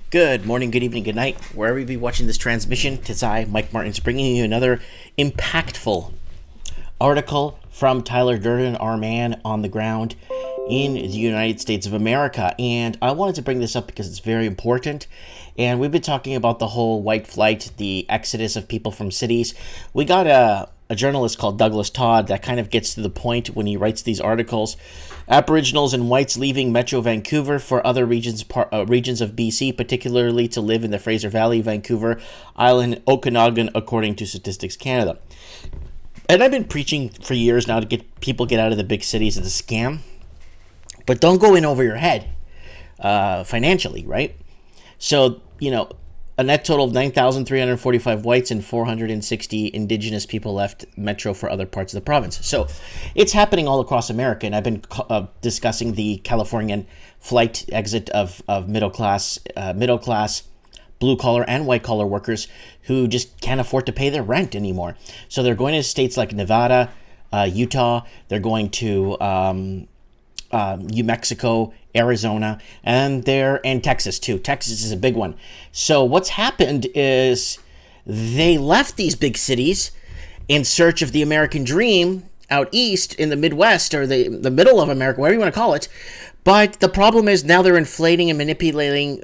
Good morning, good evening, good night, wherever you be watching this transmission. Tis I, Mike Martins, bringing you another impactful article from Tyler Durden, our man on the ground in the United States of America. And I wanted to bring this up because it's very important. And we've been talking about the whole white flight, the exodus of people from cities. We got a journalist called Douglas Todd that kind of gets to the point when he writes these articles. Aboriginals and whites leaving Metro Vancouver for other regions of BC, particularly to live in the Fraser Valley, Vancouver Island, Okanagan, according to Statistics Canada. And I've been preaching for years now to get people get out of the big cities. It's a scam. But don't go in over your head financially, right? So, a net total of 9,345 whites and 460 Indigenous people left Metro for other parts of the province. So it's happening all across America, and I've been discussing the Californian flight exit of middle class, blue-collar and white-collar workers who just can't afford to pay their rent anymore. So they're going to states like Nevada, Utah, they're going to New Mexico, Arizona, and Texas too. Texas is a big one. So what's happened is they left these big cities in search of the American dream out east in the Midwest or the middle of America, whatever you want to call it. But the problem is now they're inflating and manipulating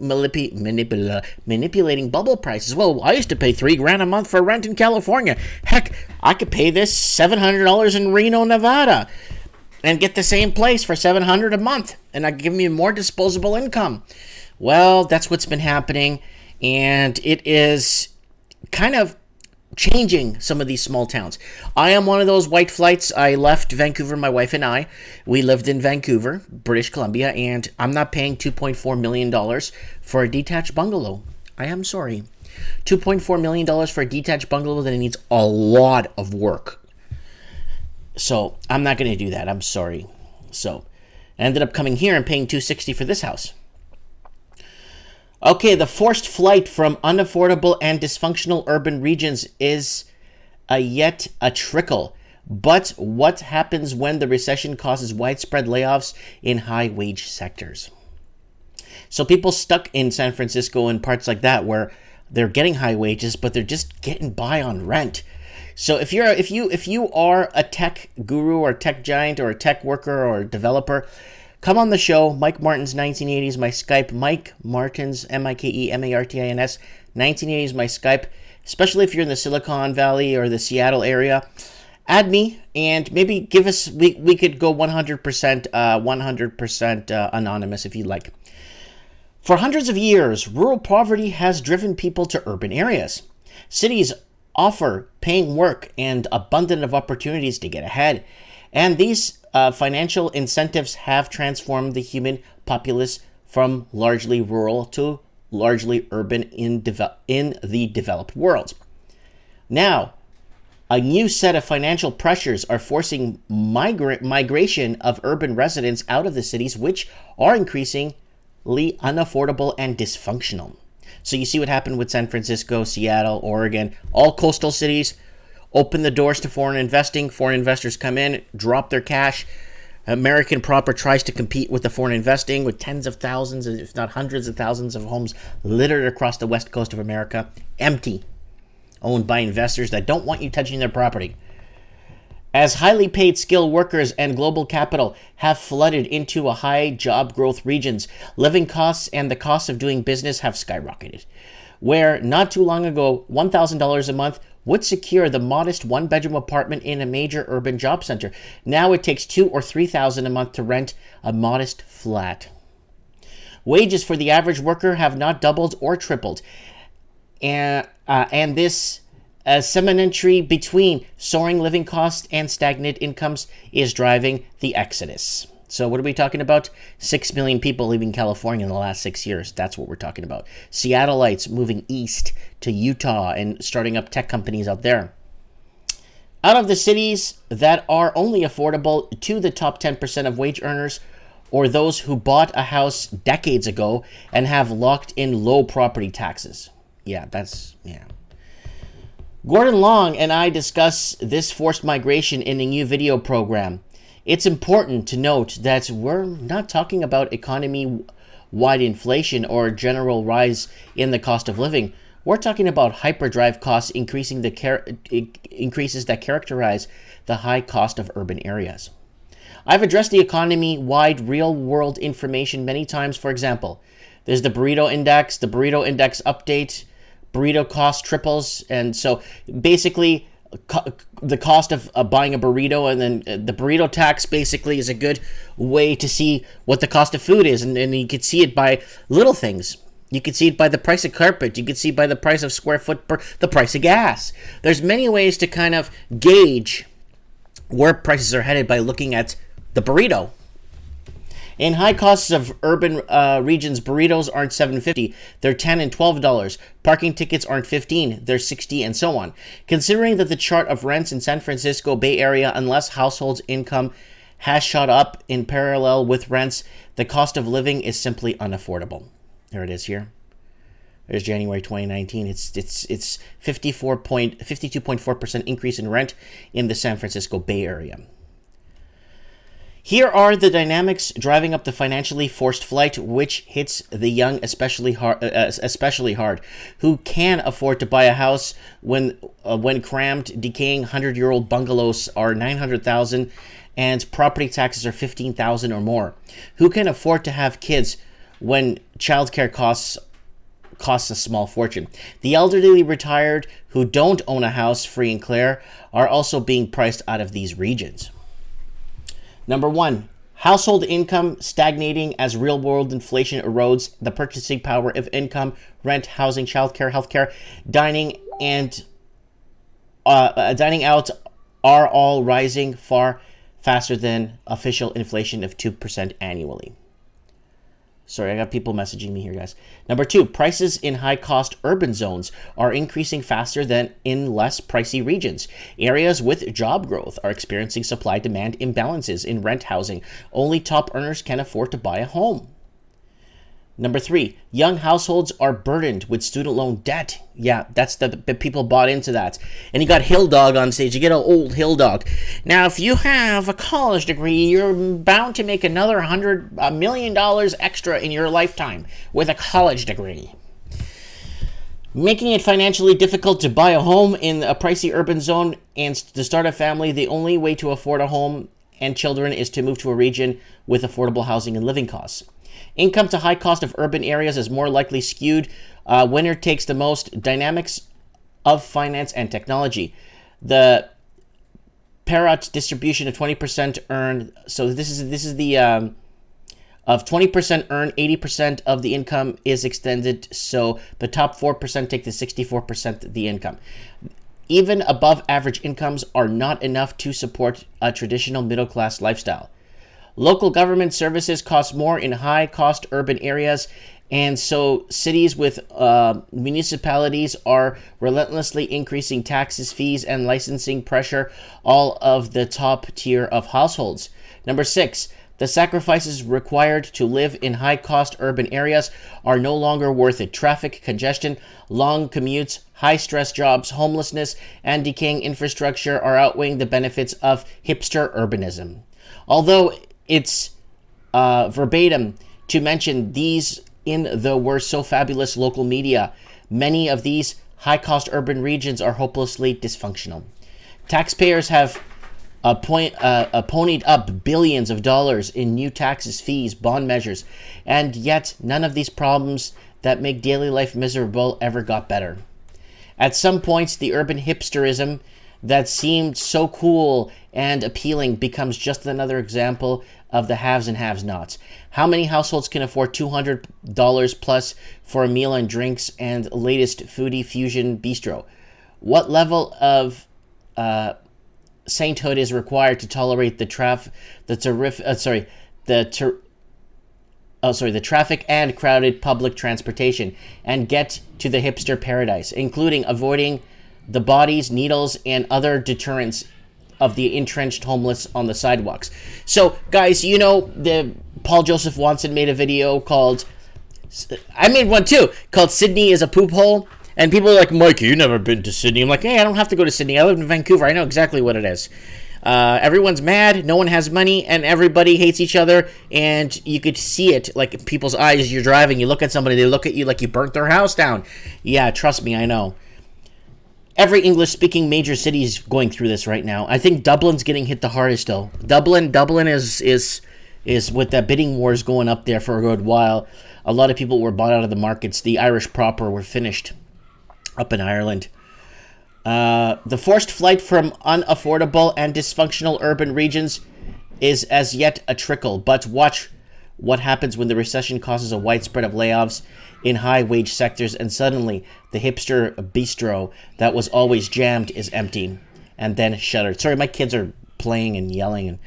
bubble prices. Well, I used to pay $3,000 a month for rent in California. Heck, I could pay this $700 in Reno, Nevada, and get the same place for $700 a month, and I give me more disposable income. Well, that's what's been happening, and it is kind of changing some of these small towns. I am one of those white flights. I left Vancouver, my wife and I. We lived in Vancouver, British Columbia, and I'm not paying $2.4 million for a detached bungalow. I am sorry. $2.4 million for a detached bungalow that needs a lot of work. So I'm not going to do that. I'm sorry. So I ended up coming here and paying $260 for this house. Okay, the forced flight from unaffordable and dysfunctional urban regions is yet a trickle. But what happens when the recession causes widespread layoffs in high-wage sectors? So people stuck in San Francisco and parts like that where they're getting high wages, but they're just getting by on rent. So if you are a tech guru or tech giant or a tech worker or a developer, come on the show. Mike Martins 1980s my Skype. Mike Martins MikeMartins 1980s my Skype. Especially if you're in the Silicon Valley or the Seattle area, add me and maybe give us. We could go 100% anonymous if you'd like. For hundreds of years, rural poverty has driven people to urban areas. Cities offer paying work and abundant of opportunities to get ahead. And these financial incentives have transformed the human populace from largely rural to largely urban in the developed world. Now, a new set of financial pressures are forcing migration of urban residents out of the cities, which are increasingly unaffordable and dysfunctional. So you see what happened with San Francisco, Seattle, Oregon, all coastal cities. Open the doors to foreign investing. Foreign investors come in, drop their cash. American proper tries to compete with the foreign investing with tens of thousands, if not hundreds of thousands of homes littered across the west coast of America, empty, owned by investors that don't want you touching their property. As highly paid skilled workers and global capital have flooded into a high job growth regions, living costs and the cost of doing business have skyrocketed. Where not too long ago, $1,000 a month would secure the modest one-bedroom apartment in a major urban job center. Now it takes $2,000 or $3,000 a month to rent a modest flat. Wages for the average worker have not doubled or tripled, and this symmetry between soaring living costs and stagnant incomes is driving the exodus. So what are we talking about? 6 million people leaving California in the last 6 years. That's what we're talking about. Seattleites moving east to Utah and starting up tech companies out there. Out of the cities that are only affordable to the top 10% of wage earners or those who bought a house decades ago and have locked in low property taxes. Yeah. Gordon Long and I discuss this forced migration in a new video program. It's important to note that we're not talking about economy industry-wide inflation or general rise in the cost of living. We're talking about hyperdrive costs increases that characterize the high cost of urban areas. I've addressed the economy-wide real-world information many times. For example, there's the burrito index update, burrito cost triples, and so basically the cost of buying a burrito, and then the burrito tax basically is a good way to see what the cost of food is, and you can see it by little things. You can see it by the price of carpet. You can see it by the price of square foot per the price of gas. There's many ways to kind of gauge where prices are headed by looking at the burrito. In high costs of urban regions, burritos aren't $7.50. They're $10 and $12. Parking tickets aren't $15. They're $60, and so on. Considering that the chart of rents in San Francisco Bay Area, unless households' income has shot up in parallel with rents, the cost of living is simply unaffordable. There it is here. There's January 2019. It's 52.4% increase in rent in the San Francisco Bay Area. Here are the dynamics driving up the financially forced flight, which hits the young especially hard, who can afford to buy a house when crammed, decaying 100-year-old bungalows are $900,000 and property taxes are $15,000 or more. Who can afford to have kids when childcare costs a small fortune? The elderly retired who don't own a house free and clear are also being priced out of these regions. Number one, household income stagnating as real-world inflation erodes the purchasing power of income, rent, housing, childcare, healthcare, dining out are all rising far faster than official inflation of 2% annually. Sorry, I got people messaging me here, guys. Number two, prices in high-cost urban zones are increasing faster than in less pricey regions. Areas with job growth are experiencing supply-demand imbalances in rent housing. Only top earners can afford to buy a home. Number three, young households are burdened with student loan debt. Yeah, that's the people bought into that. And you got Hill Dog on stage. You get an old Hill Dog. Now, if you have a college degree, you're bound to make another $100 million extra in your lifetime with a college degree. Making it financially difficult to buy a home in a pricey urban zone and to start a family, the only way to afford a home and children is to move to a region with affordable housing and living costs. Income to high cost of urban areas is more likely skewed. Winner takes the most. Dynamics of finance and technology. The Parrot distribution of 20% earned. So this is the of 20% earned, 80% of the income is extended. So the top 4% take the 64% of the income. Even above average incomes are not enough to support a traditional middle class lifestyle. Local government services cost more in high-cost urban areas, and so cities with municipalities are relentlessly increasing taxes, fees, and licensing pressure all of the top tier of households. Number six, the sacrifices required to live in high-cost urban areas are no longer worth it. Traffic, congestion, long commutes, high-stress jobs, homelessness, and decaying infrastructure are outweighing the benefits of hipster urbanism. Although it's verbatim to mention these in the We're So Fabulous local media, many of these high-cost urban regions are hopelessly dysfunctional. Taxpayers have ponied up billions of dollars in new taxes, fees, bond measures, and yet none of these problems that make daily life miserable ever got better. At some points, the urban hipsterism that seemed so cool and appealing becomes just another example of the haves and have-nots. How many households can afford $200 plus for a meal and drinks and latest foodie fusion bistro? What level of sainthood is required to tolerate the traffic and crowded public transportation and get to the hipster paradise, including avoiding the bodies, needles, and other deterrents of the entrenched homeless on the sidewalks. So, guys, you know, Paul Joseph Watson made a video called, I made one too, called Sydney is a Poop Hole. And people are like, Mike, you've never been to Sydney. I'm like, hey, I don't have to go to Sydney. I live in Vancouver. I know exactly what it is. Everyone's mad, no one has money, and everybody hates each other, and you could see it, like, in people's eyes as you're driving. You look at somebody, they look at you like you burnt their house down. Yeah, trust me, I know. Every English-speaking major city is going through this right now. I think Dublin's getting hit the hardest, though. Dublin is with the bidding wars going up there for a good while. A lot of people were bought out of the markets. The Irish proper were finished up in Ireland. The forced flight from unaffordable and dysfunctional urban regions is as yet a trickle, but watch what happens when the recession causes a widespread of layoffs in high-wage sectors, and suddenly the hipster bistro that was always jammed is empty and then shuttered. Sorry, my kids are playing and yelling. And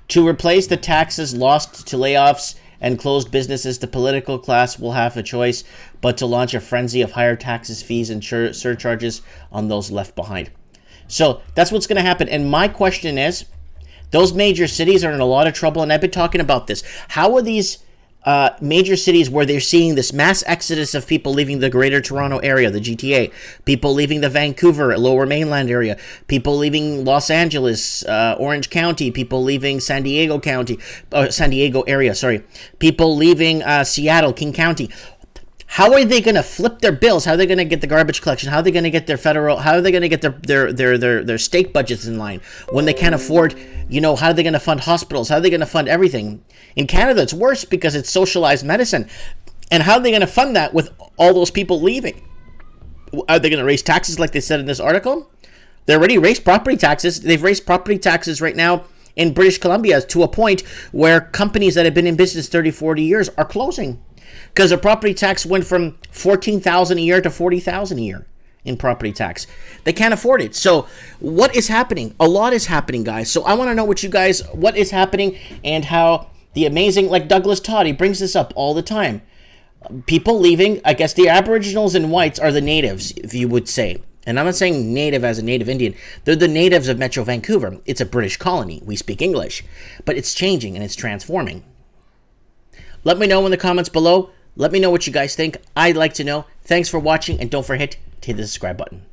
to replace the taxes lost to layoffs and closed businesses, the political class will have a choice but to launch a frenzy of higher taxes, fees, and surcharges on those left behind. So that's what's going to happen. And my question is, those major cities are in a lot of trouble, and I've been talking about this. How are these major cities where they're seeing this mass exodus of people leaving the Greater Toronto Area, the GTA, people leaving the Vancouver, Lower Mainland area, people leaving Los Angeles, Orange County, people leaving San Diego area, people leaving Seattle, King County. How are they going to flip their bills? How are they going to get the garbage collection? How are they going to get their federal? How are they going to get their state budgets in line when they can't afford? How are they going to fund hospitals? How are they going to fund everything? In Canada, it's worse because it's socialized medicine. And how are they going to fund that with all those people leaving? Are they going to raise taxes like they said in this article? They already raised property taxes. They've raised property taxes right now in British Columbia to a point where companies that have been in business 30, 40 years are closing. Because the property tax went from $14,000 a year to $40,000 a year in property tax. They can't afford it. So what is happening? A lot is happening, guys. So I want to know what is happening and how the amazing, like Douglas Todd, he brings this up all the time. People leaving, I guess the Aboriginals and whites are the natives, if you would say. And I'm not saying native as a native Indian. They're the natives of Metro Vancouver. It's a British colony. We speak English. But it's changing and it's transforming. Let me know in the comments below. Let me know what you guys think. I'd like to know. Thanks for watching, and don't forget to hit the subscribe button.